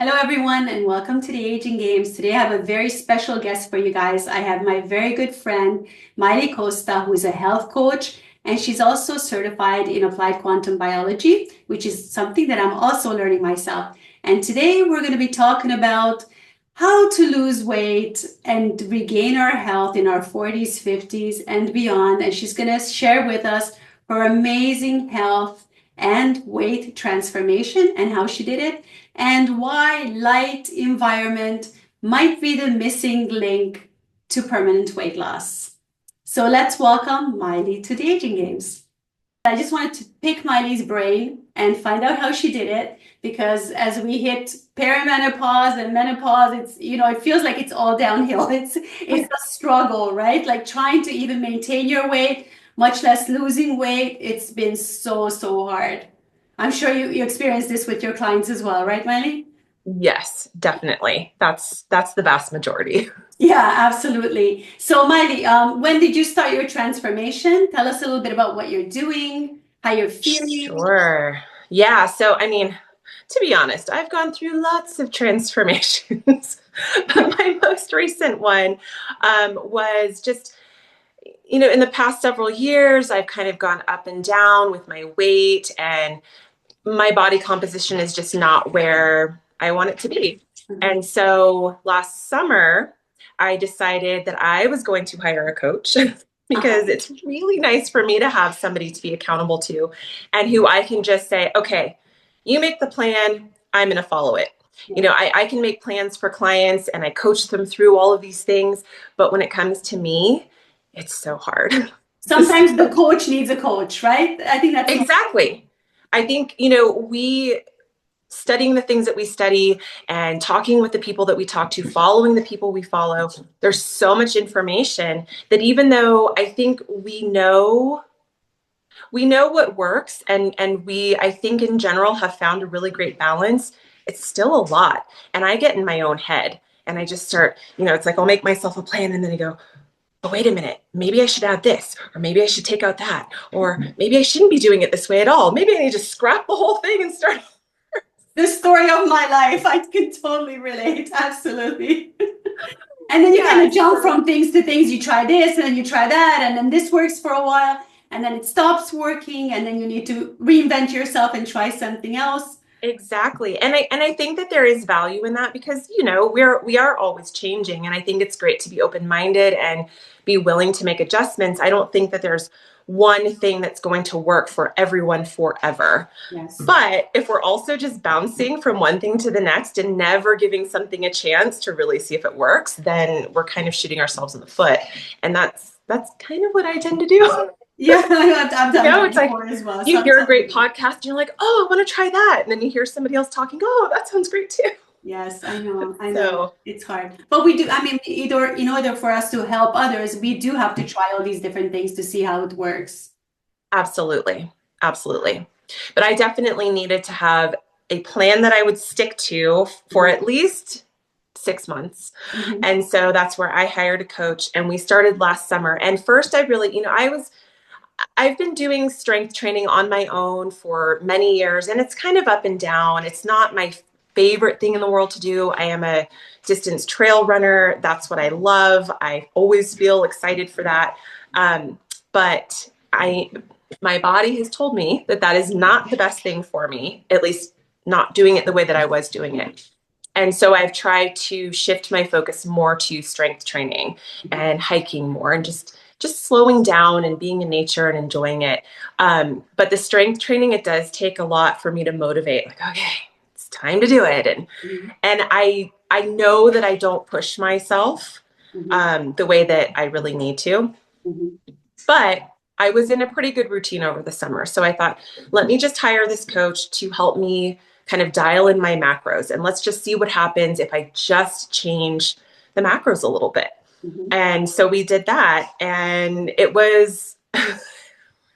Hello, everyone, and welcome to the Aging Games. Today, I have a very special guest for you guys. I have my very good friend, Maili Costa, who is a health coach, and she's also certified in applied quantum biology, which is something that I'm also learning myself. And today, we're going to be talking about how to lose weight and regain our health in our 40s, 50s, and beyond. And she's going to share with us her amazing health and weight transformation and how she did it, and why light environment might be the missing link to permanent weight loss. So let's welcome Maili to the Aging Games. I just wanted to pick Maili's brain and find out how she did it, because as we hit perimenopause and menopause, it feels like it's all downhill. It's a struggle, right? Like trying to even maintain your weight, much less losing weight. It's been so hard. I'm sure you experience this with your clients as well, right, Maili? Yes, definitely. That's the vast majority. Yeah, absolutely. So, Maili, when did you start your transformation? Tell us a little bit about what you're doing, how you're feeling. Sure. Yeah. So, to be honest, I've gone through lots of transformations, but my most recent one was just, in the past several years, I've kind of gone up and down with my weight, and my body composition is just not where I want it to be. Mhm. And so last summer, I decided that I was going to hire a coach Uh-huh. because it's really nice for me to have somebody to be accountable to and who I can just say, okay, you make the plan, I'm going to follow it. Yeah. I can make plans for clients and I coach them through all of these things. But when it comes to me, it's so hard. Sometimes the coach needs a coach, right? I think that's so. Exactly. I think, we studying the things that we study and talking with the people that we talk to, following the people we follow, there's so much information that even though I think we know what works and we I think in general have found a really great balance, it's still a lot. And I get in my own head and I just start, it's like I'll make myself a plan and then I go, oh, wait a minute, maybe I should add this, or maybe I should take out that, or maybe I shouldn't be doing it this way at all. Maybe I need to scrap the whole thing and start. The story of my life. I can totally relate. Absolutely. And then you kind Yeah. of jump from things to things. You try this and then you try that, and then this works for a while, and then it stops working, and then you need to reinvent yourself and try something else. Exactly. And I think that there is value in that because, we are always changing. And I think it's great to be open-minded and be willing to make adjustments. I don't think that there's one thing that's going to work for everyone forever. Yes. But if we're also just bouncing from one thing to the next and never giving something a chance to really see if it works, then we're kind of shooting ourselves in the foot. And that's kind of what I tend to do. Yeah, I've done that It's like before as well. you hear a Sometimes. great podcast and you're like, oh, I want to try that. And then you hear somebody else talking, oh, that sounds great too. Yes, I know. I know. So It's hard. But we do, I mean, either in order for us to help others, we do have to try all these different things to see how it works. absolutely, absolutely. But I definitely needed to have a plan that I would stick to for Mhm. at least 6 months. Mhm. And so that's where I hired a coach and we started last summer. And first I really, I've been doing strength training on my own for many years and it's kind of up and down. It's not my favorite thing in the world to do. I am a distance trail runner. That's what I love. I always feel excited for that. But my body has told me that that is not the best thing for me, at least not doing it the way that I was doing it. And so I've tried to shift my focus more to strength training and hiking more and just slowing down and being in nature and enjoying it. But the strength training, it does take a lot for me to motivate. Like, okay, it's time to do it. Mhm. And I know that I don't push myself Mhm. the way that I really need to. Mhm. But I was in a pretty good routine over the summer. So I thought, let me just hire this coach to help me kind of dial in my macros. And let's just see what happens if I just change the macros a little bit. Mhm. And so we did that. And it was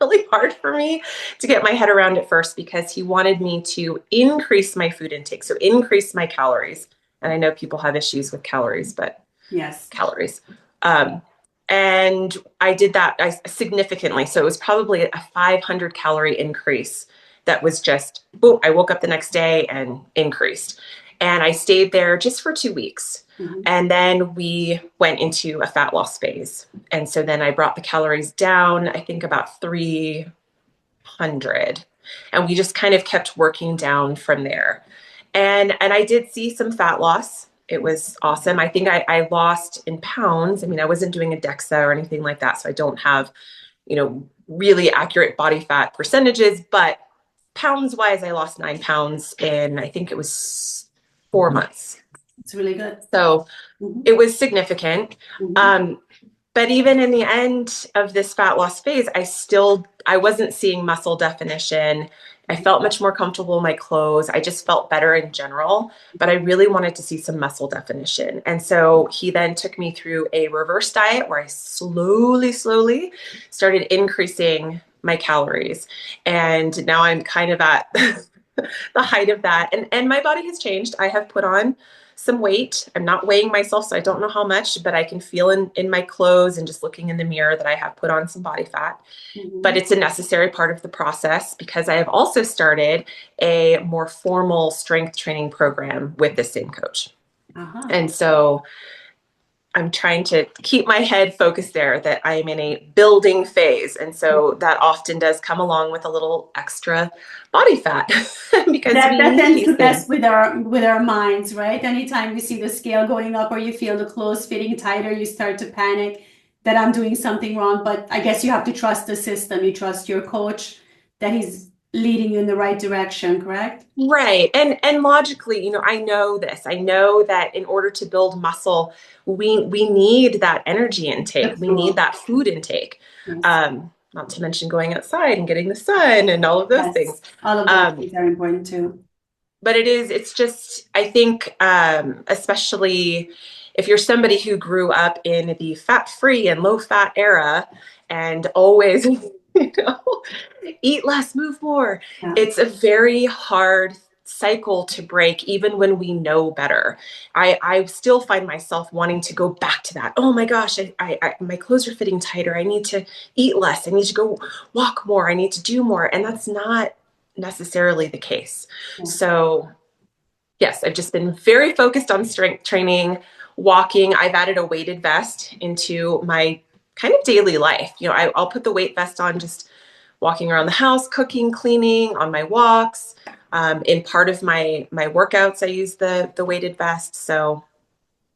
really hard for me to get my head around at first because he wanted me to increase my food intake, so increase my calories. And I know people have issues with calories, but Yes. calories. Um, and I did that significantly. So it was probably a 500 calorie increase that was just, boom, I woke up the next day and increased. And I stayed there just for 2 weeks. Mhm. And then we went into a fat loss phase. And so then I brought the calories down, I think about 300. And we just kind of kept working down from there. And I did see some fat loss. It was awesome. I think I lost in pounds. I mean, I wasn't doing a DEXA or anything like that, so I don't have, really accurate body fat percentages, but pounds wise, I lost 9 pounds in, I think it was 4 months. It's really good. So Mhm. it was significant. Mhm. But even in the end of this fat loss phase, I wasn't seeing muscle definition. I felt much more comfortable in my clothes. I just felt better in general, but I really wanted to see some muscle definition. And so he then took me through a reverse diet where I slowly started increasing my calories. And now I'm kind of at the height of that. And my body has changed. I have put on some weight. I'm not weighing myself, so I don't know how much, but I can feel in my clothes and just looking in the mirror that I have put on some body fat. But it's a necessary part of the process because I have also started a more formal strength training program with the same coach. Uh-huh. And so I'm trying to keep my head focused there, that I'm in a building phase. And so that often does come along with a little extra body fat because we That need tends these to mess things. with our minds, right? Anytime you see the scale going up or you feel the clothes fitting tighter, you start to panic that I'm doing something wrong. But I guess you have to trust the system. You trust your coach that he's leading you in the right direction, correct? Right. And logically, I know this. I know that in order to build muscle, we need that energy intake. The We need food. that food intake. Yes. Not to mention going outside and getting the sun and all of those Yes. things. All of those Um, things are important too. but it's just, I think, especially if you're somebody who grew up in the fat-free and low-fat era and always, eat less, move more, Yeah. it's a very hard cycle to break, even when we know better. I still find myself wanting to go back to that. Oh my gosh, my clothes are fitting tighter. I need to eat less. I need to go walk more. I need to do more. And that's not necessarily the case. Yeah. So yes, I've just been very focused on strength training, walking. I've added a weighted vest into my kind of daily life. I'll put the weight vest on just walking around the house, cooking, cleaning, on my walks. In part of my workouts, I use the weighted vest. So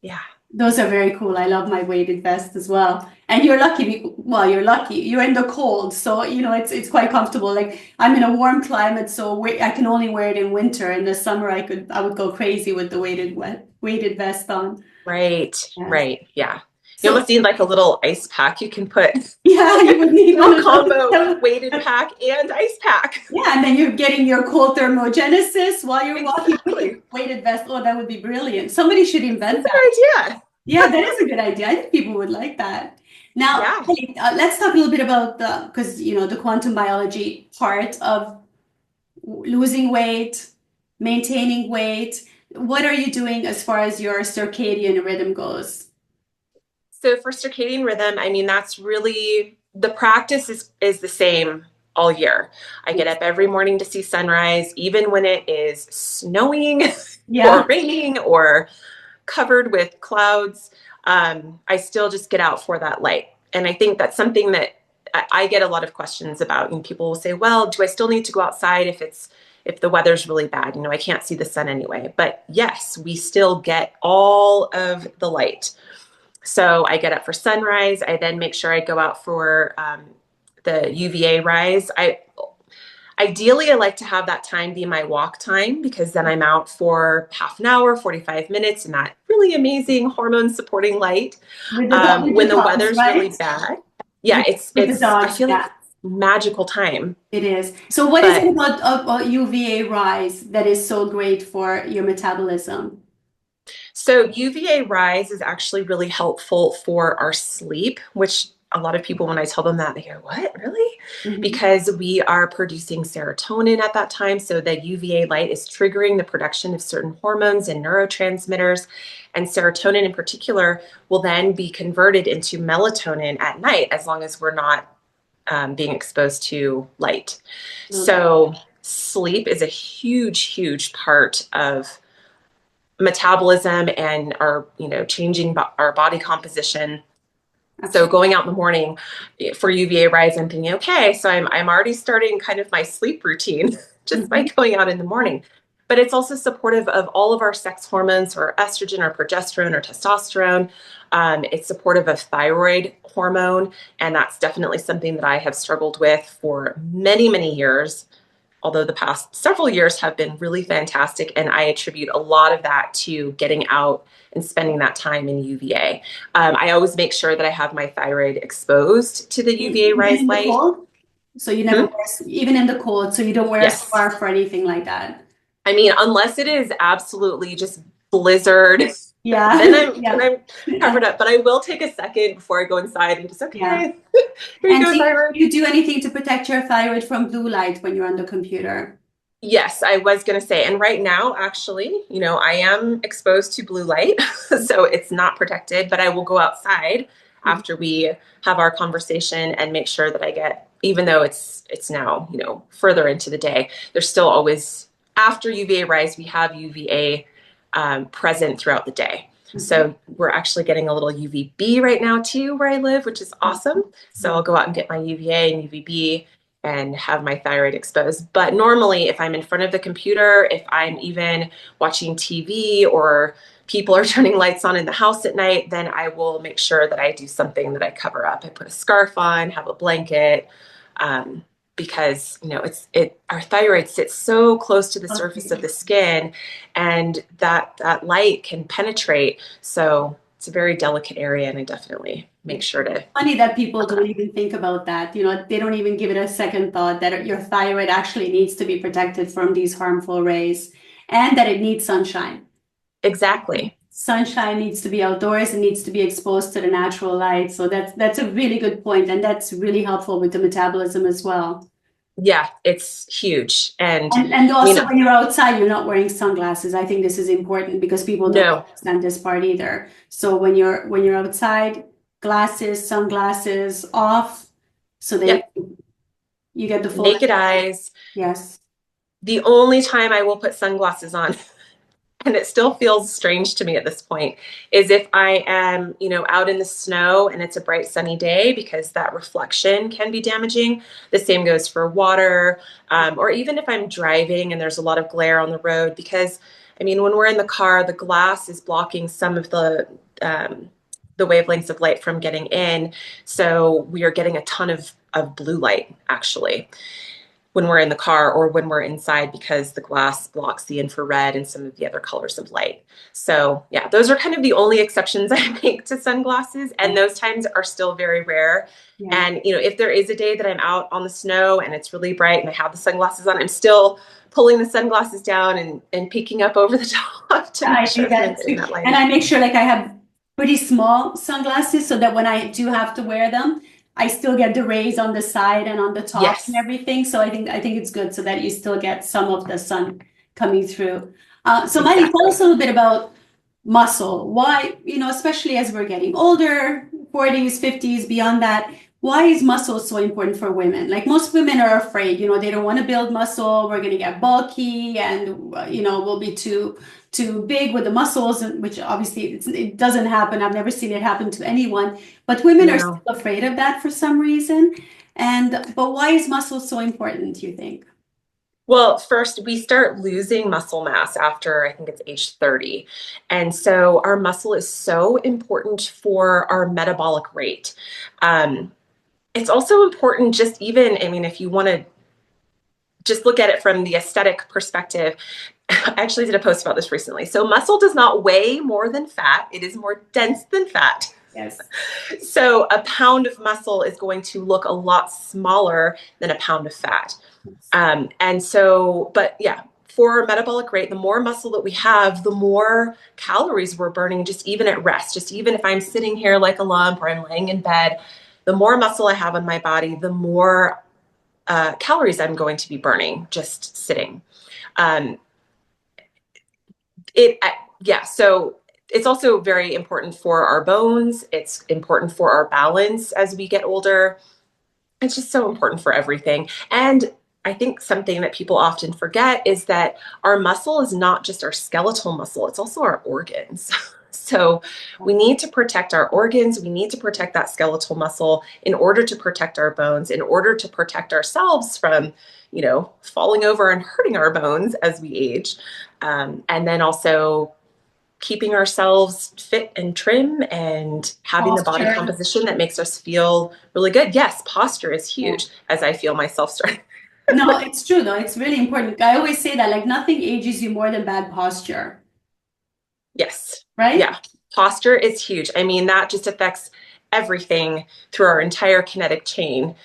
yeah. Those are very cool. I love my weighted vest as well. And you're lucky. Well, you're lucky. You're in the cold, so it's quite comfortable. Like I'm in a warm climate, so I can only wear it in winter. In the summer, I would go crazy with the weighted vest on. Right, Yes. right. Yeah. You So almost need like a little ice pack you can put. yeah, you would need one Little of combo those. weighted pack and ice pack. Yeah, and then you're getting your cold thermogenesis while you're walking with your Exactly. weighted vest. Oh, that would be brilliant. Somebody should invent That's a that. good idea. Yeah, that is a good idea. I think people would like that. Now, Yeah. Kelly, let's talk a little bit about because the quantum biology part of losing weight, maintaining weight. What are you doing as far as your circadian rhythm goes? So for circadian rhythm, I mean, that's really the practice is the same all year. I get Yes. up every morning to see sunrise, even when it is snowing or Yeah. raining or covered with clouds. I still just get out for that light. And I think that's something that I get a lot of questions about. And people will say, well, do I still need to go outside if the weather's really bad? I can't see the sun anyway. But yes, we still get all of the light. So I get up for sunrise. I then make sure I go out for the UVA rise. Ideally, I like to have that time be my walk time because then I'm out for half an hour, 45 minutes in that really amazing hormone supporting light. With When the the dogs, weather's really right? bad, yeah, With the I dogs, feel like yeah, it's magical time. it is. So what is it But about UVA rise that is so great for your metabolism? so UVA rise is actually really helpful for our sleep, which a lot of people, when I tell them that, they go, what, really? Mhm. Because we are producing serotonin at that time. So the UVA light is triggering the production of certain hormones and neurotransmitters. And serotonin in particular will then be converted into melatonin at night, as long as we're not being exposed to light. Love it. So sleep is a huge, huge part of metabolism and our, changing our body composition. So Absolutely. going out in the morning for UVA rise, I'm thinking, okay, so I'm already starting kind of my sleep routine just by Mhm. going out in the morning. But it's also supportive of all of our sex hormones, or estrogen, or progesterone, or testosterone. It's supportive of thyroid hormone, and that's definitely something that I have struggled with for many, many years. Although the past several years have been really fantastic, and I attribute a lot of that to getting out and spending that time in UVA. I always make sure that I have my thyroid exposed to the UVA Even rise in the light. cold? So you never Hmm? wear, even in the cold, so you don't wear a Yes. scarf or anything like that. I mean, unless it is absolutely just blizzard, then Yeah, I'm then yeah, I'm covered up. But I will take a second before I go inside and just, yeah. okay, here you And go, do thyroid. you do anything to protect your thyroid from blue light when you're on the computer? Yes, I was going to say, and right now, actually, I am exposed to blue light, so it's not protected, but I will go outside Mhm. after we have our conversation and make sure that I get, even though it's now, further into the day, there's still always, after UVA rise, we have UVA present throughout the day. Mhm. So we're actually getting a little UVB right now too, where I live, which is awesome. So I'll go out and get my UVA and UVB and have my thyroid exposed. But normally, if I'm in front of the computer, if I'm even watching TV, or people are turning lights on in the house at night, then I will make sure that I do something that I cover up. I put a scarf on, have a blanket, um, because our thyroid sits so close to the surface of Okay. the skin, and that light can penetrate. So it's a very delicate area, and I definitely make sure to Funny that people cover don't up. even think about that. They don't even give it a second thought that your thyroid actually needs to be protected from these harmful rays and that it needs sunshine. Exactly. Sunshine needs to be outdoors and needs to be exposed to the natural light. So that's a really good point, and that's really helpful with the metabolism as well. Yeah, it's huge. And And I mean, also when you're outside, you're not wearing sunglasses. I think this is important because people don't no, understand this part either. So when you're outside, glasses, sunglasses off, so that yep, you get the full naked effect. eyes. Yes. The only time I will put sunglasses on, and it still feels strange to me at this point, is if I am, out in the snow and it's a bright sunny day, because that reflection can be damaging. The same goes for water, or even if I'm driving and there's a lot of glare on the road, because I mean, when we're in the car, the glass is blocking some of the wavelengths of light from getting in. So we are getting a ton of blue light, actually, when we're in the car or when we're inside, because the glass blocks the infrared and some of the other colors of light. So yeah, those are kind of the only exceptions I make to sunglasses, and those times are still very rare. Yeah. And if there is a day that I'm out on the snow and it's really bright and I have the sunglasses on, I'm still pulling the sunglasses down and peeking up over the top to make I do sure that I'm that getting too. that And light. I make sure like I have pretty small sunglasses so that when I do have to wear them, I still get the rays on the side and on the top and Yes, everything. So I think it's good so that you still get some of the sun coming through. So Miley, tell us exactly. a little bit about muscle. Why, especially as we're getting older, 40s, 50s, beyond that, why is muscle so important for women? Like most women are afraid, they don't want to build muscle. We're going to get bulky and, we'll be too big with the muscles, which obviously it doesn't happen. I've never seen it happen to anyone, but women are still No. afraid of that for some reason. But why is muscle so important, you think? Well, first, we start losing muscle mass after, I think it's age 30. And so our muscle is so important for our metabolic rate. Um, it's also important, just even, I mean, if you want to just look at it from the aesthetic perspective. I actually did a post about this recently. So muscle does not weigh more than fat. It is more dense than fat. Yes. So a pound of muscle is going to look a lot smaller than a pound of fat. And so, but yeah, for metabolic rate, the more muscle that we have, the more calories we're burning, just even at rest. Just even if I'm sitting here like a lump or I'm laying in bed, the more muscle I have on my body, the more calories I'm going to be burning just sitting. Um, yeah, so it's also very important for our bones. It's important for our balance as we get older. It's just so important for everything. And I think something that people often forget is that our muscle is not just our skeletal muscle, it's also our organs. So we need to protect our organs. We need to protect that skeletal muscle in order to protect our bones, in order to protect ourselves from, falling over and hurting our bones as we age. And then also keeping ourselves fit and trim and having the body Posture. composition that makes us feel really good. Yes, posture is Yeah. huge as I feel myself starting. No, it's true though. It's really important. I always say that like nothing ages you more than bad posture, Yes. right? Yeah. Posture is huge. I mean, that just affects everything through our entire kinetic chain.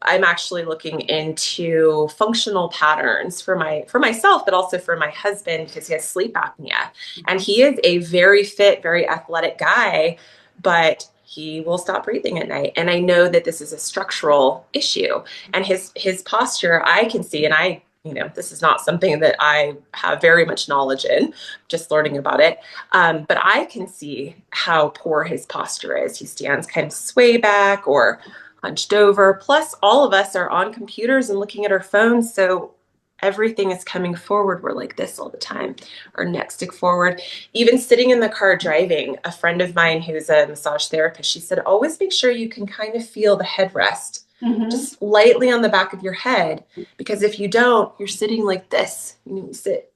I'm actually looking into functional patterns for myself, but also for my husband because he has sleep apnea. And he is a very fit, very athletic guy, but he will stop breathing at night. And I know that this is a structural issue. And his posture, I can see, and this is not something that I have very much knowledge in, just learning about it. But I can see how poor his posture is. He stands kind of sway back or hunched over. Plus, all of us are on computers and looking at our phones. So everything is coming forward. We're like this all the time. Our neck stick forward. Even sitting in the car driving, a friend of mine who's a massage therapist, she said, always make sure you can kind of feel the headrest Mm-hmm. just lightly on the back of your head. Because if you don't, you're sitting like this. You sit.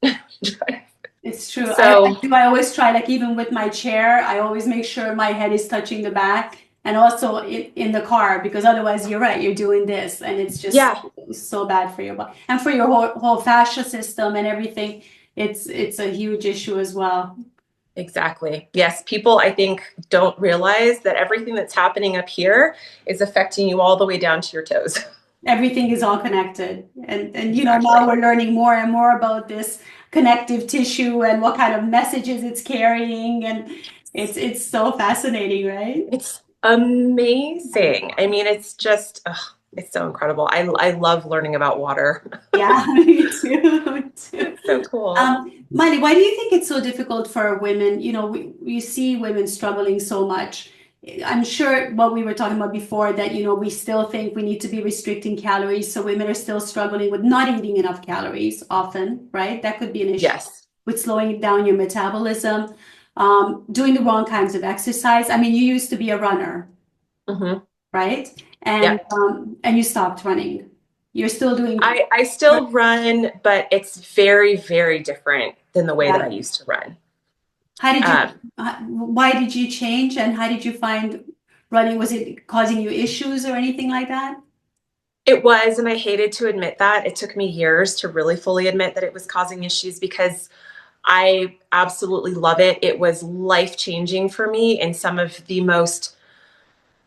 It's true. I So do. I always try, like even with my chair, I always make sure my head is touching the back and also in the car because otherwise you're right, you're doing this and it's just yeah, so bad for your body and for your whole fascia system and everything. It's a huge issue as well. exactly. Yes, people I think don't realize that everything that's happening up here is affecting you all the way down to your toes. Everything is all connected. And now Exactly. we're learning more and more about this connective tissue and what kind of messages it's carrying and it's so fascinating, right? It's amazing. I mean, it's just, it's so incredible. I love learning about water. Yeah, me too. Me too. It's so cool. Miley, why do you think it's so difficult for women? We see women struggling so much. I'm sure what we were talking about before that, we still think we need to be restricting calories. So women are still struggling with not eating enough calories often, right? That could be an issue Yes. with slowing down your metabolism, doing the wrong kinds of exercise. I mean, you used to be a runner, Hmm. right? And Yep. and you stopped running. You're still doing, I still run, but it's very, very different than the way that I yeah. used to run. How did you, Um, why did you change and how did you find running? Was it causing you issues or anything like that? it was, and I hated to admit that. It took me years to really fully admit that it was causing issues because I absolutely love it. It was life changing for me in some of the most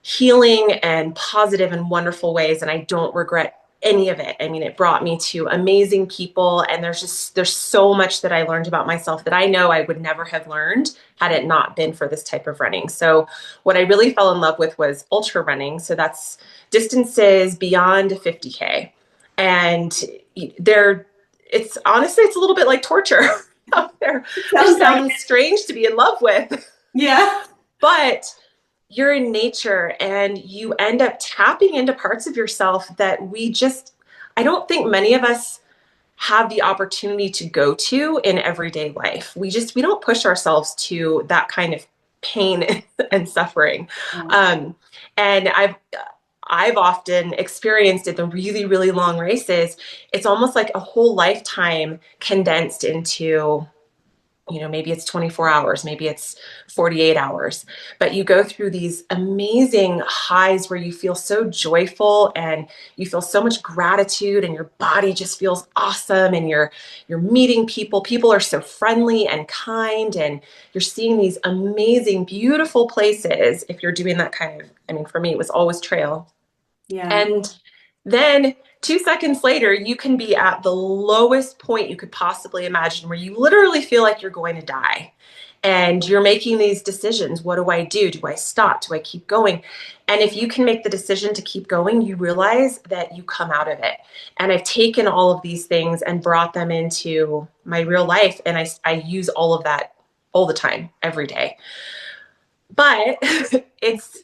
healing and positive and wonderful ways. And I don't regret any of it. I mean, it brought me to amazing people. And there's so much that I learned about myself that I know I would never have learned had it not been for this type of running. So what I really fell in love with was ultra running. So that's distances beyond 50K. And there, it's honestly, it's a little bit like torture out there, which Sounds like sounds strange to be in love with, yeah. but you're in nature and you end up tapping into parts of yourself that I don't think many of us have the opportunity to go to in everyday life. We don't push ourselves to that kind of pain and suffering. Yeah. Um, and I've often experienced in the really, really long races, it's almost like a whole lifetime condensed into, maybe it's 24 hours, maybe it's 48 hours, but you go through these amazing highs where you feel so joyful and you feel so much gratitude and your body just feels awesome and you're meeting people. People are so friendly and kind and you're seeing these amazing, beautiful places if you're doing that kind of, I mean, for me, it was always trail. Yeah. And then 2 seconds later, you can be at the lowest point you could possibly imagine where you literally feel like you're going to die. And you're making these decisions. What do I do? Do I stop? Do I keep going? And if you can make the decision to keep going, you realize that you come out of it. And I've taken all of these things and brought them into my real life. And I use all of that all the time, every day. But it's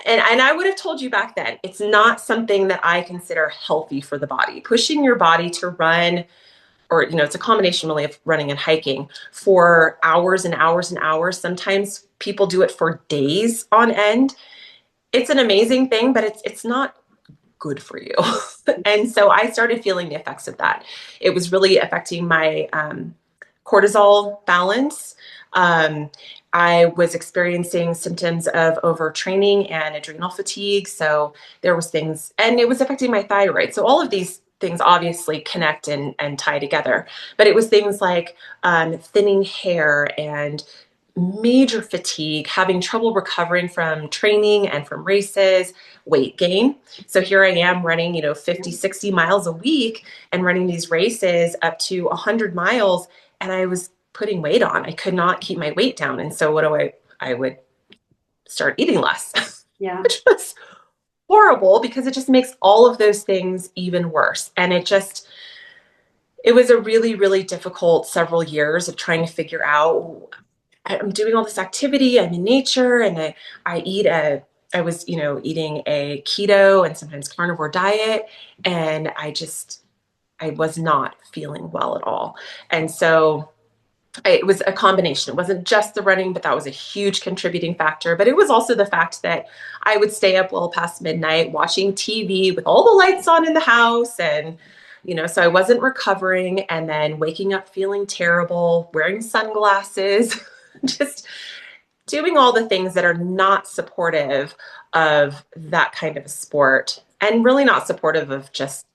and I would have told you back then, it's not something that I consider healthy for the body. Pushing your body to run, or, it's a combination really of running and hiking for hours and hours and hours. Sometimes people do it for days on end. It's an amazing thing, but it's not good for you. And so I started feeling the effects of that. It was really affecting my cortisol balance. I was experiencing symptoms of overtraining and adrenal fatigue. So there was things, and it was affecting my thyroid. So all of these things obviously connect and tie together. But it was things like thinning hair and major fatigue, having trouble recovering from training and from races, weight gain. So here I am running, 50, 60 miles a week and running these races up to 100 miles. And I was putting weight on. I could not keep my weight down. And so I would start eating less, Yeah. which was horrible because it just makes all of those things even worse. And it was a really, really difficult several years of trying to figure out, I'm doing all this activity, I'm in nature, and I was, eating a keto and sometimes carnivore diet. And I was not feeling well at all. And so it was a combination. It wasn't just the running, but that was a huge contributing factor. But it was also the fact that I would stay up well past midnight watching TV with all the lights on in the house. And, so I wasn't recovering, and then waking up feeling terrible, wearing sunglasses, just doing all the things that are not supportive of that kind of a sport, and really not supportive of just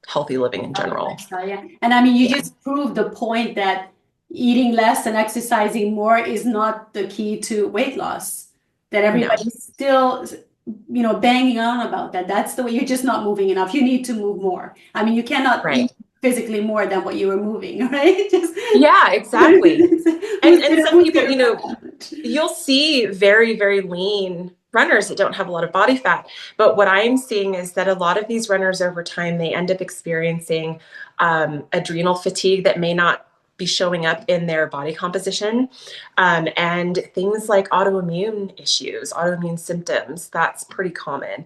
healthy living in general. Lifestyle, yeah. And I mean, you Yeah. just proved the point that eating less and exercising more is not the key to weight loss. That No. everybody's still, banging on about that. That's the way you're just not moving enough. You need to move more. I mean, you cannot Right. eat physically more than what you were moving, right? Just Yeah, exactly. who's And gonna some move people, their fat? you'll see very, very lean runners that don't have a lot of body fat. But what I'm seeing is that a lot of these runners over time, they end up experiencing adrenal fatigue that may not be showing up in their body composition, and things like autoimmune issues, autoimmune symptoms. That's pretty common.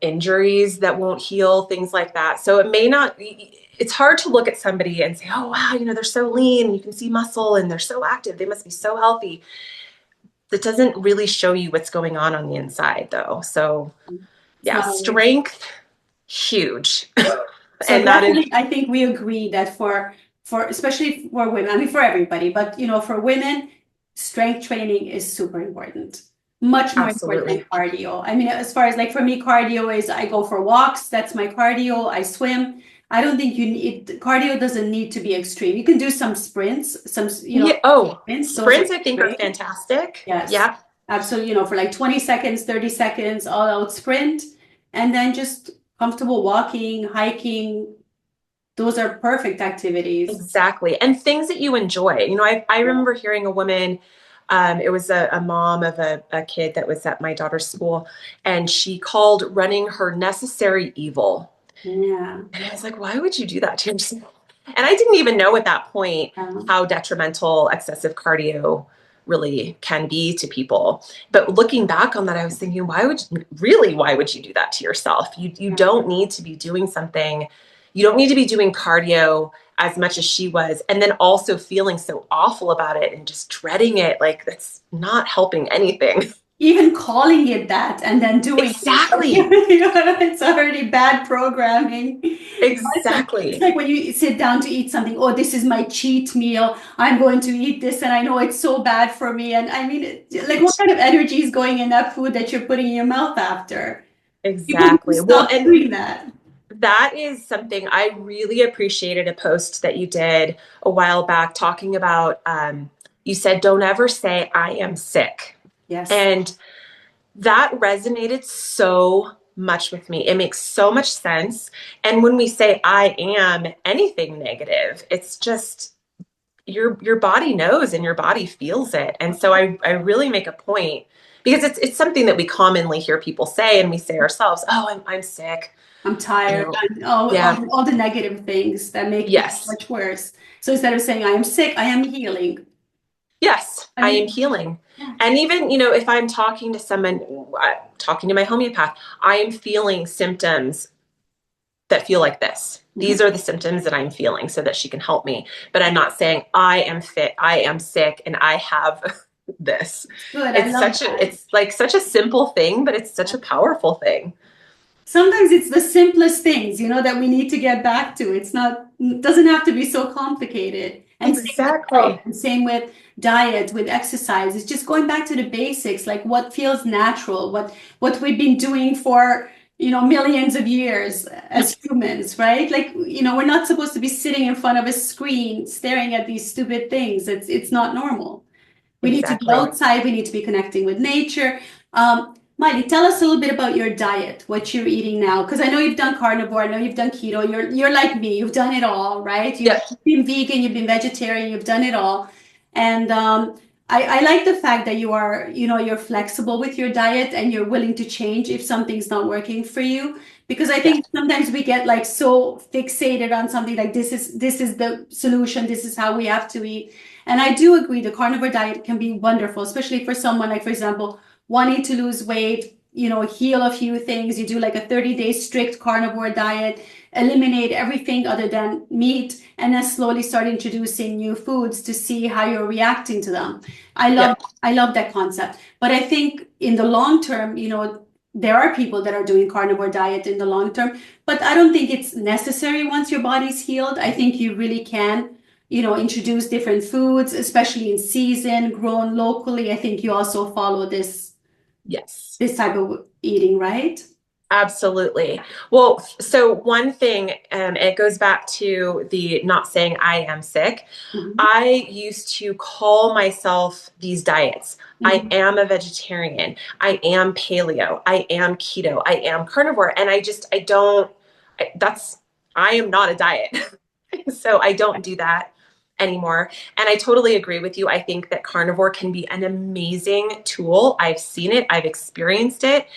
Injuries that won't heal, things like that. So it may not, it's hard to look at somebody and say, oh, wow, they're so lean, you can see muscle and they're so active, they must be so healthy. That doesn't really show you what's going on the inside, though. So It's yeah, not always. strength, huge. So And that is definitely, I think we agree that for especially for women, I mean for everybody, but for women, strength training is super important. Much more important than absolutely. cardio. I mean, as far as like for me, cardio is I go for walks, that's my cardio, I swim. I don't think you need cardio doesn't need to be extreme. You can do some sprints, Yeah. Oh, sprints, those are sprints, I think, are great. fantastic. Yes, Yeah, absolutely. For like 20 seconds, 30 seconds, all out sprint, and then just comfortable walking, hiking. Those are perfect activities. exactly. And things that you enjoy. I Yeah. remember hearing a woman, it was a mom of a kid that was at my daughter's school, and she called running her necessary evil. Yeah. And I was like, why would you do that to yourself? And I didn't even know at that point how detrimental excessive cardio really can be to people. But looking back on that, I was thinking, why would you do that to yourself? You Yeah. don't need to be doing something. You don't need to be doing cardio as much as she was, and then also feeling so awful about it and just dreading it. Like, that's not helping anything. Even calling it that and then doing it. Exactly. It's already bad programming. It's Exactly. like when you sit down to eat something, oh, this is my cheat meal. I'm going to eat this and I know it's so bad for me. And I mean, like what kind of energy is going in that food that you're putting in your mouth after? People need to Exactly. Well, stop and doing that. that is something I really appreciated, a post that you did a while back talking about. You said, don't ever say, I am sick. Yes. And that resonated so much with me. It makes so much sense. And when we say, I am anything negative, it's just your body knows and your body feels it. And so I really make a point, because it's something that we commonly hear people say, and we say ourselves, oh, I'm sick. I'm You tired. know, All, yeah. all the negative things that make things Yes. much worse. So instead of saying I am sick, I am healing. Yes, I I am mean, healing. yeah. And even, if I'm talking to someone, talking to my homeopath, I am feeling symptoms that feel like this. Mhm. These are the symptoms that I'm feeling so that she can help me. But I'm not saying I am fit, I am sick, and I have this. Good. I love that. It's like such a simple thing, but it's such a powerful thing. Sometimes it's the simplest things, that we need to get back to. It doesn't have to be so complicated. And same with health, Exactly. and same with diet, with exercise. It's just going back to the basics, like what feels natural, what we've been doing for, millions of years as humans, right? Like, we're not supposed to be sitting in front of a screen staring at these stupid things. It's not normal. We need to be Exactly. outside. We need to be connecting with nature. Miley, tell us a little bit about your diet, what you're eating now, because I know you've done carnivore, I know you've done keto. You're like me. You've done it all, right? You've Yep. been vegan, you've been vegetarian, you've done it all. And I like the fact that you're flexible with your diet and you're willing to change if something's not working for you. Because I Yeah. think sometimes we get like so fixated on something like this is the solution, this is how we have to eat. And I do agree the carnivore diet can be wonderful, especially for someone like, for example, wanting to lose weight, heal a few things. You do like a 30-day strict carnivore diet, eliminate everything other than meat, and then slowly start introducing new foods to see how you're reacting to them. I love Yep. I love that concept. But I think in the long term, there are people that are doing carnivore diet in the long term, but I don't think it's necessary once your body's healed. I think you really can introduce different foods, especially in season, grown locally. I think you also follow Yes. this type of eating, right? Absolutely. Well, so one thing, it goes back to the not saying I am sick. Mhm. I used to call myself these diets. I Mhm. am a vegetarian. I am paleo. I am keto. I am carnivore. And I don't, I am not a diet. So I don't do that anymore. And I totally agree with you. I think that carnivore can be an amazing tool. I've seen it, I've experienced it.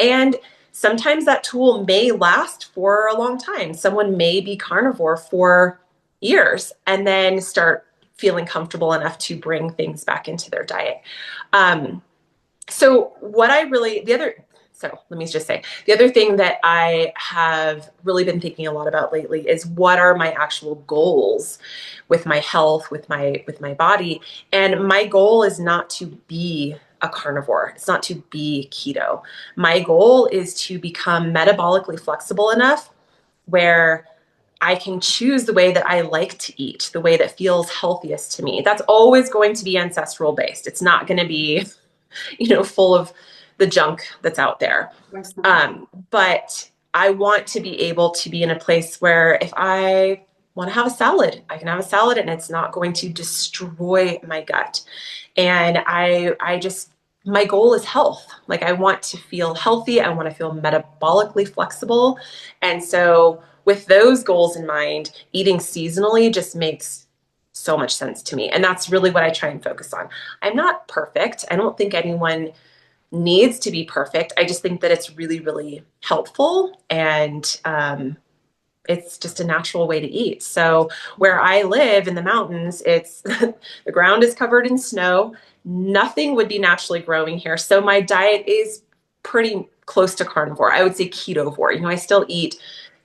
And sometimes that tool may last for a long time. Someone may be carnivore for years and then start feeling comfortable enough to bring things back into their diet. Um, so what I really, so let me just say, the other thing that I have really been thinking a lot about lately is what are my actual goals with my health, with my body. And my goal is not to be a carnivore. It's not to be keto. My goal is to become metabolically flexible enough where I can choose the way that I like to eat, the way that feels healthiest to me. That's always going to be ancestral based. It's not going to be full of the junk that's out there. Course not. But I want to be able to be in a place where if I want to have a salad, I can have a salad and it's not going to destroy my gut. And I just, my goal is health. Like I want to feel healthy. I want to feel metabolically flexible. And so with those goals in mind, eating seasonally just makes so much sense to me. And that's really what I try and focus on. I'm not perfect. I don't think anyone needs to be perfect. I just think that it's really, really helpful and it's just a natural way to eat. So where I live in the mountains, it's the ground is covered in snow. Nothing would be naturally growing here. So my diet is pretty close to carnivore. I would say ketovore. I still eat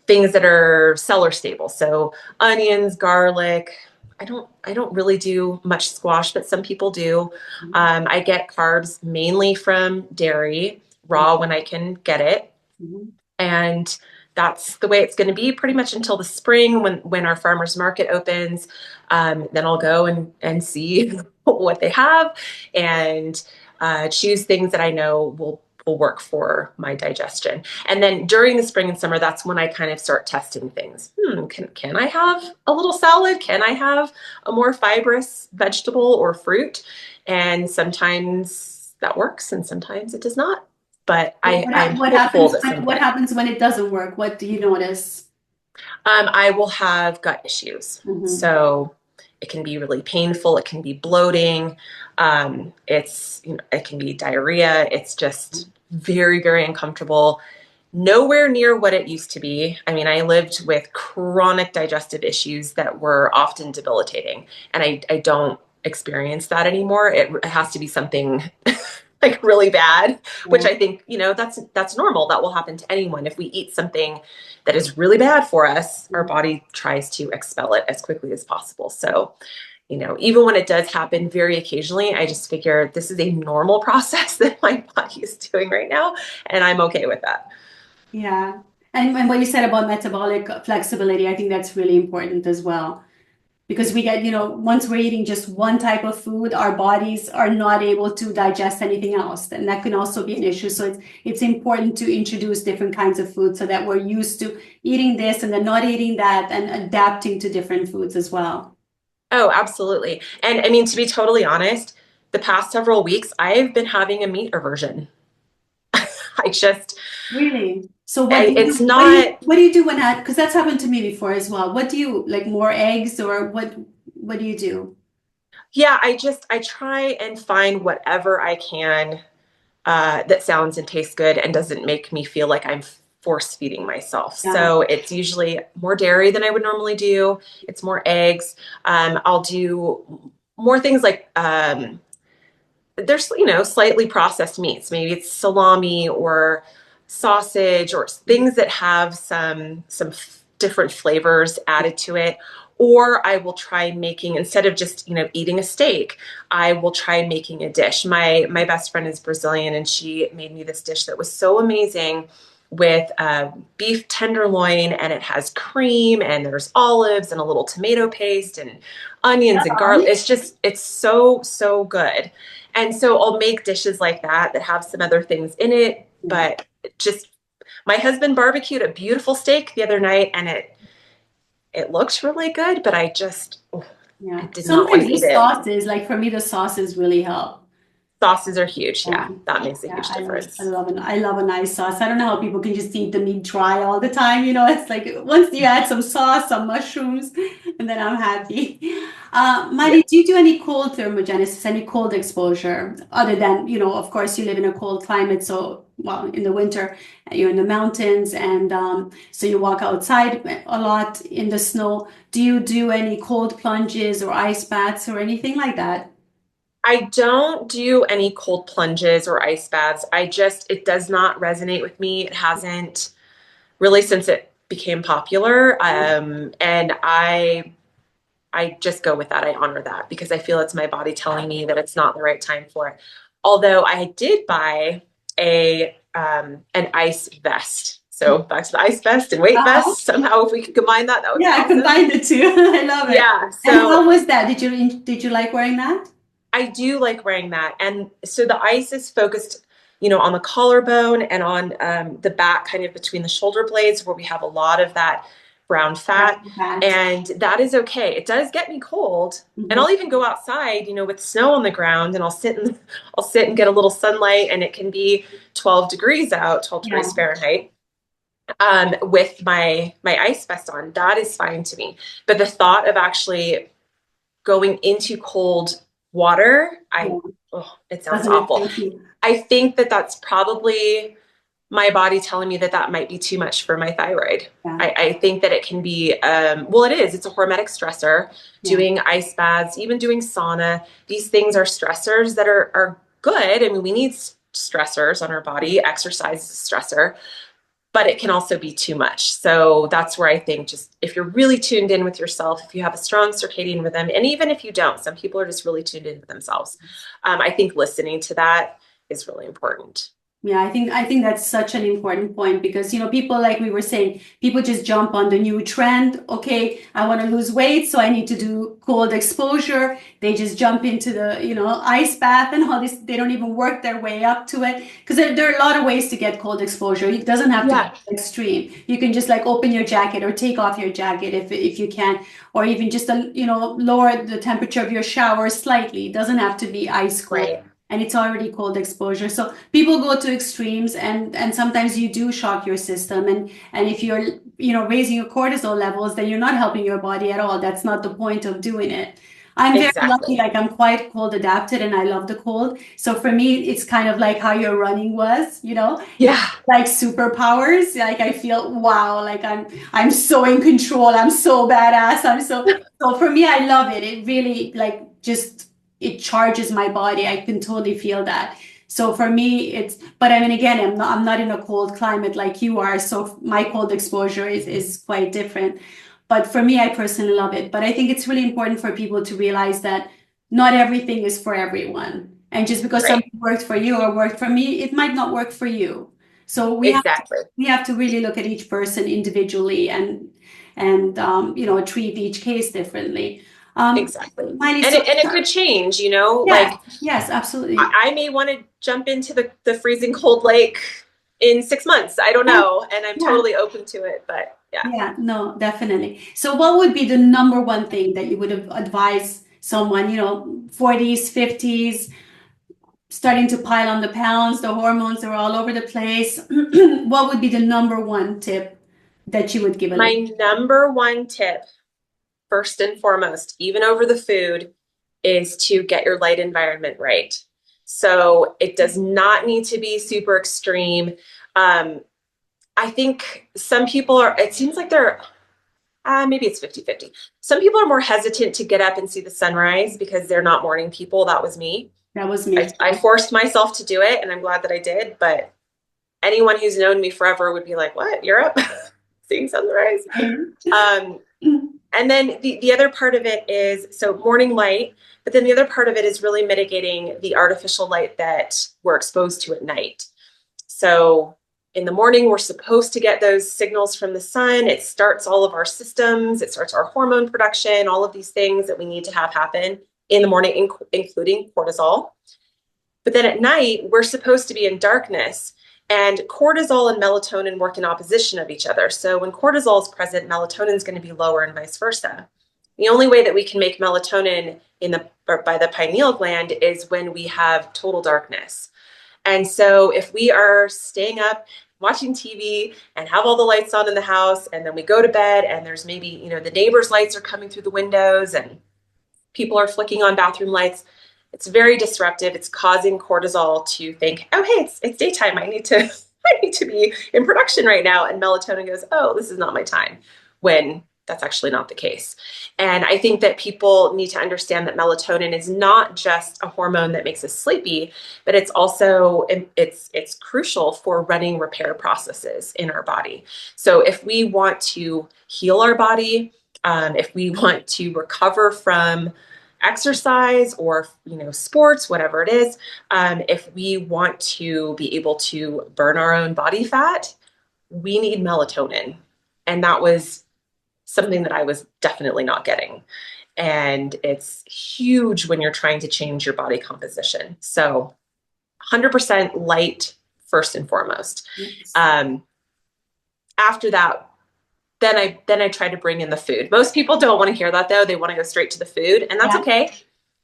things that are cellar stable. So onions, garlic. I don't really do much squash, but some people do. I get carbs mainly from dairy, raw when I can get it. Mhm. And that's the way it's going to be pretty much until the spring when our farmers market opens. Then I'll go and see what they have and choose things that I know will work for my digestion. And then during the spring and summer, that's when I kind of start testing things. Can I have a little salad? Can I have a more fibrous vegetable or fruit? And sometimes that works and sometimes it does not. But I'm What hopeful happens that when what someday. happens when it doesn't work? What do you notice? I will have gut issues. Mhm. So it can be really painful. It can be bloating. It can be diarrhea. It's just very, very uncomfortable. Nowhere near what it used to be. I mean, I lived with chronic digestive issues that were often debilitating. And I don't experience that anymore. It has to be something like really bad, which Yeah. I think, that's normal. That will happen to anyone. If we eat something that is really bad for us, our body tries to expel it as quickly as possible. So, even when it does happen very occasionally, I just figure this is a normal process that my body is doing right now, and I'm okay with that. Yeah. And what you said about metabolic flexibility, I think that's really important as well. Because we get, once we're eating just one type of food, our bodies are not able to digest anything else. And that can also be an issue. So it's important to introduce different kinds of food so that we're used to eating this and then not eating that and adapting to different foods as well. Oh, absolutely. And I mean, to be totally honest, the past several weeks, I've been having a meat aversion. I just, Really? So what do you it's do? not, What do you do when that? Because that's happened to me before as well. What do you like more eggs or what do you do? yeah, I try and find whatever I can that sounds and tastes good and doesn't make me feel like I'm force feeding myself. Yeah. So it's usually more dairy than I would normally do. It's more eggs. I'll do more things like there's slightly processed meats. Maybe it's salami or sausage or things that have some different flavors added to it. Or I will try making, instead of just eating a steak, I will try making a dish. My best friend is Brazilian, and she made me this dish that was so amazing with beef tenderloin, and it has cream and there's olives and a little tomato paste and onions and garlic. It's so good. And so I'll make dishes like that have some other things in it, but just my husband barbecued a beautiful steak the other night, and it looks really good, but I Yeah. did not want Sometimes to the eat it. sauces, like for me, the sauces really help. Sauces are huge. Yeah. Yeah, that makes a Yeah, huge difference. I love a nice sauce. I don't know how people can just eat the meat dry all the time. It's like once you add some sauce, some mushrooms, and then I'm happy. Yeah. Maddie, do you do any cold thermogenesis, any cold exposure, other than, of course, you live in a cold climate, so well, in the winter, you're in the mountains, and so you walk outside a lot in the snow. Do you do any cold plunges or ice baths or anything like that? I don't do any cold plunges or ice baths. It does not resonate with me. It hasn't really since it became popular. And I just go with that. I honor that because I feel it's my body telling me that it's not the right time for it. Although I did buy an ice vest. So back to the ice vest and weight Uh-huh. vest. Somehow, if we could combine that, that would be Yeah, I awesome. combined the two. I love it. Yeah. And how So was that? Did you like wearing that? I do like wearing that. And so the ice is focused, on the collarbone and on the back, kind of between the shoulder blades, where we have a lot of that brown fat. That. And that is okay. It does get me cold. And Mhm. I'll even go outside, with snow on the ground, and I'll sit and get a little sunlight, and it can be 12 degrees out, 12 Yeah. degrees Fahrenheit, with my ice vest on. That is fine to me. But the thought of actually going into cold water, Yeah. it sounds Doesn't it awful. thank you? I think that that's probably my body telling me that might be too much for my thyroid. Yeah. I think that it can be, well, it is. It's a hormetic stressor. Yeah. Doing ice baths, even doing sauna, these things are stressors that are good. I mean, we need stressors on our body. Exercise is a stressor, but it can also be too much. So that's where I think just if you're really tuned in with yourself, if you have a strong circadian rhythm, and even if you don't, some people are just really tuned into themselves. I think listening to that is really important. Yeah, I think that's such an important point because people like we were saying, people just jump on the new trend. Okay, I want to lose weight, so I need to do cold exposure. They just jump into the ice bath and all this. They don't even work their way up to it because there are a lot of ways to get cold exposure. It doesn't have to Yeah, be extreme. You can just like open your jacket or take off your jacket if you can, or even just lower the temperature of your shower slightly. It doesn't have to be ice cold right. and it's already cold exposure. So people go to extremes and sometimes you do shock your system. And if you're, raising your cortisol levels, then you're not helping your body at all. That's not the point of doing it. I'm very lucky, Exactly. like I'm quite cold adapted and I love the cold. So for me, it's kind of like how your running was, it's Yeah, like superpowers. Like I feel, wow, like I'm so in control. I'm so badass. So for me, I love it. It really like just it charges my body. I can totally feel that. So for me, but I mean, again, I'm not in a cold climate like you are, so my cold exposure is quite different. But for me, I personally love it. But I think it's really important for people to realize that not everything is for everyone. And just because Right. something worked for you or worked for me, it might not work for you. So Exactly. we have to really look at each person individually and treat each case differently. Exactly. Miley, And so it could change, you know, yes, like yes, absolutely. I may want to jump into the freezing cold lake in 6 months. I don't Yeah, know. And I'm yeah, totally open to it, but yeah. yeah, no, definitely. So what would be the number one thing that you would have advised someone, 40s, 50s, starting to pile on the pounds, the hormones are all over the place. What would be the number one tip that you would give a My lady? number one tip, first and foremost, even over the food, is to get your light environment right. So it does not need to be super extreme. Um, I think some people it seems like they're, maybe it's 50-50. Some people are more hesitant to get up and see the sunrise because they're not morning people. That was me. That was I, me. I forced myself to do it, and I'm glad that I did. But anyone who's known me forever would be like, "What? You're up seeing sunrise?" Um, and then the other part of it is so morning light, but then the other part of it is really mitigating the artificial light that we're exposed to at night. So in the morning, we're supposed to get those signals from the sun. It starts all of our systems, it starts our hormone production, all of these things that we need to have happen in the morning, including cortisol. But then at night, we're supposed to be in darkness. And cortisol and melatonin work in opposition of each other. So when cortisol is present, melatonin is going to be lower and vice versa. The only way that we can make melatonin by the pineal gland is when we have total darkness. And so if we are staying up watching TV and have all the lights on in the house, and then we go to bed and there's maybe, the neighbors' lights are coming through the windows and people are flicking on bathroom lights, it's very disruptive. It's causing cortisol to think, oh, hey, it's daytime. I need to I need to be in production right now. And melatonin goes, oh, this is not my time, when that's actually not the case. And I think that people need to understand that melatonin is not just a hormone that makes us sleepy, but it's also it's crucial for running repair processes in our body. So if we want to heal our body, if we want to recover from exercise or sports, whatever it is, if we want to be able to burn our own body fat, we need melatonin. And that was something that I was definitely not getting. And it's huge when you're trying to change your body composition. So 100% light first and foremost. Yes. After that, then I try to bring in the food. Most people don't want to hear that, though. They want to go straight to the food, and that's Yeah. okay.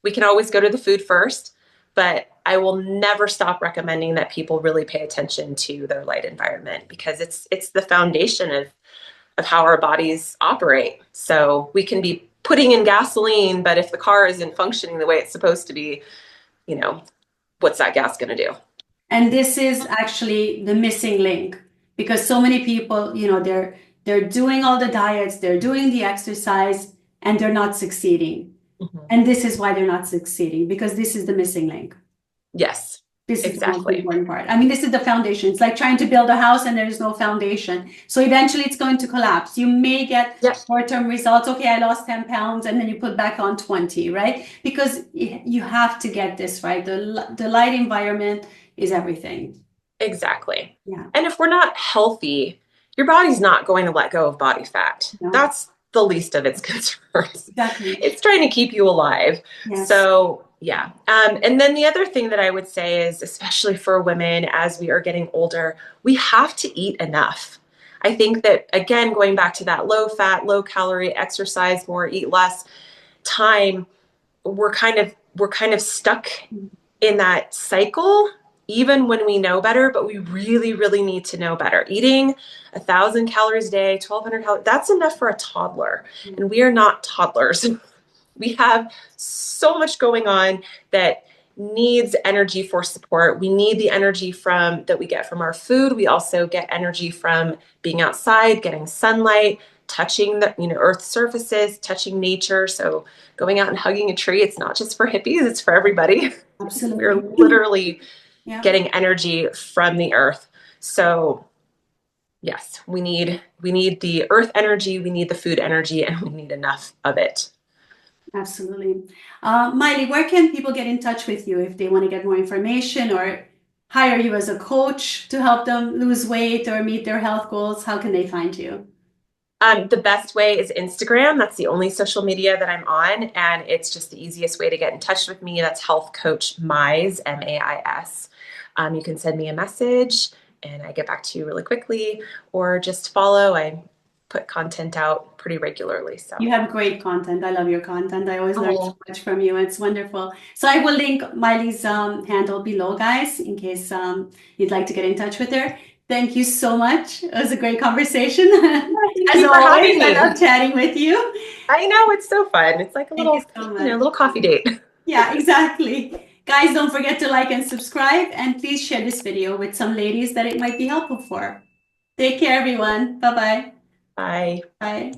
We can always go to the food first, but I will never stop recommending that people really pay attention to their light environment, because it's the foundation of how our bodies operate. So we can be putting in gasoline, but if the car isn't functioning the way it's supposed to be, what's that gas going to do? And this is actually the missing link, because so many people, they're doing all the diets, they're doing the exercise, and they're not succeeding. Mm-hmm. And this is why they're not succeeding, because this is the missing link. Yes, This is the most exactly. important part. I mean, this is the foundation. It's like trying to build a house and there's no foundation. So eventually it's going to collapse. You may get short-term results. Okay, I lost 10 pounds, and then you put back on 20, right? Because you have to get this right. The light environment is everything. Exactly. Yeah. And if we're not healthy, your body's not going to let go of body fat. No. That's the least of its concerns. Exactly. It's trying to keep you alive. Yes. So, yeah. And then the other thing that I would say is, especially for women as we are getting older, we have to eat enough. I think that, again, going back to that low fat, low calorie, exercise more, eat less time, we're kind of stuck in that cycle, even when we know better, but we really, really need to know better. Eating 1,000 calories a day, 1,200 calories, that's enough for a toddler. And we are not toddlers. We have so much going on that needs energy for support. We need the energy that we get from our food. We also get energy from being outside, getting sunlight, touching the, earth surfaces, touching nature. So going out and hugging a tree, it's not just for hippies, it's for everybody. We're Absolutely. literally Yeah, getting energy from the earth. So yes, we need the earth energy, we need the food energy, and we need enough of it. absolutely. Maili, where can people get in touch with you if they want to get more information or hire you as a coach to help them lose weight or meet their health goals? How can they find you? The best way is Instagram. That's the only social media that I'm on, and it's just the easiest way to get in touch with me. That's Health Coach Mais, Mais. You can send me a message, and I get back to you really quickly, or just follow. I put content out pretty regularly. So, You have great content. I love your content. I always learn so oh, much from you. It's wonderful. So I will link Miley's handle below, guys, in case you'd like to get in touch with her. Thank you so much. It was a great conversation. thank As you for always, having I me. love chatting with you. I know it's so fun. It's like a Thank you little, so much. little coffee date. Yeah, exactly. Guys, don't forget to like and subscribe, and please share this video with some ladies that it might be helpful for. Take care, everyone. Bye-bye. Bye. Bye.